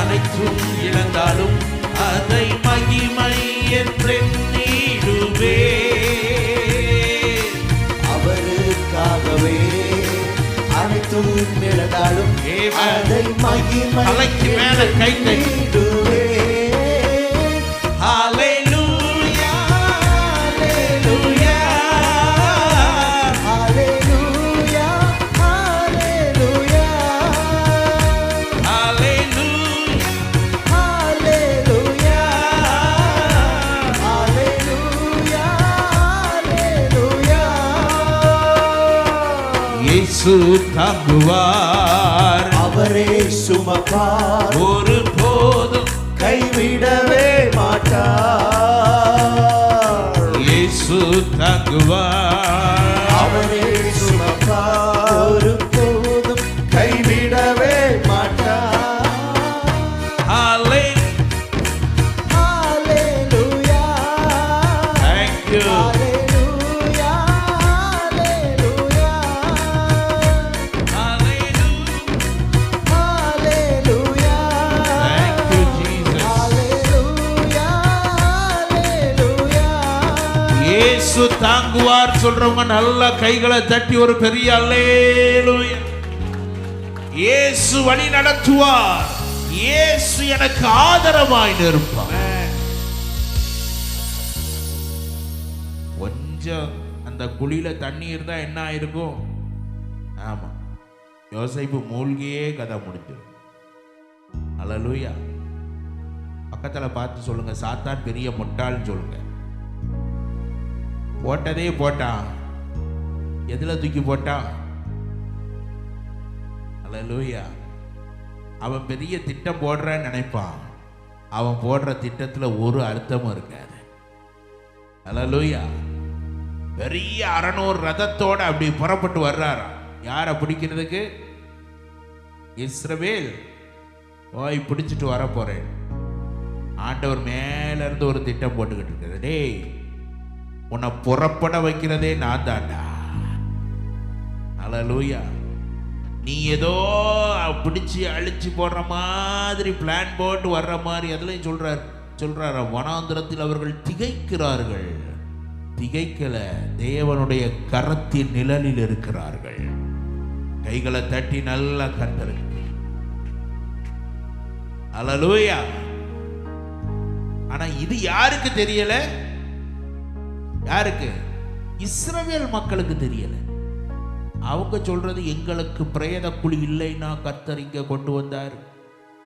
அனைத்தும் இழந்தாலும் அதை மகிமை என்றெண்ணிடுவே. அவருக்காகவே அனைத்தும் இழந்தாலும் அதை மகிமை தலைக்கு மேல கை தட்டிடுவே. ஹalleluya ஹalleluya ஹalleluya ஹalleluya ஹalleluya ஹalleluya ஹalleluya ஹalleluya. இயேசு தாங்குவார், அவரே சுமப்பார், ஒரு போதும் கைவிடவே மாட்டார். இயேசு தாங்குவார், அவரே சுமப்பார், ஒரு போதும் கைவிடவே மாட்டார். ஹalleluya Thank you. Hallelujah hallelujah hallelujah. Thank you, Jesus. ஹalleluya ஹalleluya. இயேசு தாங்குவார் சொல்றவங்க நல்ல கைகளை தட்டி ஒரு பெரிய அல்லேலூயா. இயேசு வழி நடத்துவார், இயேசு எனக்கு ஆதரவாய் நிற்பார். கொஞ்சம் அந்த குழியில தண்ணி இருந்தா என்ன ஆயிருக்கும்? ஆமா, யோசேப்பு மூழ்கியே கதை முடிஞ்சிடும். அல்லேலூயா. பக்கத்துல பார்த்து சொல்லுங்க, சாத்தான் பெரிய முட்டாள்னு சொல்லுங்க. போட்டதே போட்டான், எதுல தூக்கி போட்டான்? அல்லேலூயா. அவன் பெரிய திட்டம் போடுறான்னு நினைப்பான், அவன் போடுற திட்டத்துல ஒரு அர்த்தமும் இருக்காது. அல்லேலூயா. பெரிய 600 ரதத்தோட அப்படி புறப்பட்டு வர்றாராம். யாரை பிடிக்கிறதுக்கு? இஸ்ரவேல் போய் பிடிச்சிட்டு வர போறேன். ஆண்டவர் மேல இருந்து ஒரு திட்டம் போட்டுக்கிட்டு இருக்கிறது. டேய், உன்னை புறப்பட வைக்கிறதே நான் தாண்டா. அல்லேலூயா. நீ ஏதோ பிடிச்சி அழிச்சு போடுற மாதிரி பிளான் போட்டு வர்ற மாதிரி அதுலயும் சொல்றாரு வனாந்திரத்தில் அவர்கள் திகைக்கிறார்கள். திகைக்கல, தேவனுடைய கரத்தின் நிழலில் இருக்கிறார்கள். கைகளை தட்டி நல்லா கர்த்தருக்கு அல்லேலூயா. ஆனா இது யாருக்கு தெரியல? யாருக்கு? இஸ்ரவேல் மக்களுக்கு தெரியல. அவங்க சொல்றது, எங்களுக்கு பிரேத குழி இல்லைன்னா கர்த்தர் இங்க கொண்டு வந்தார்.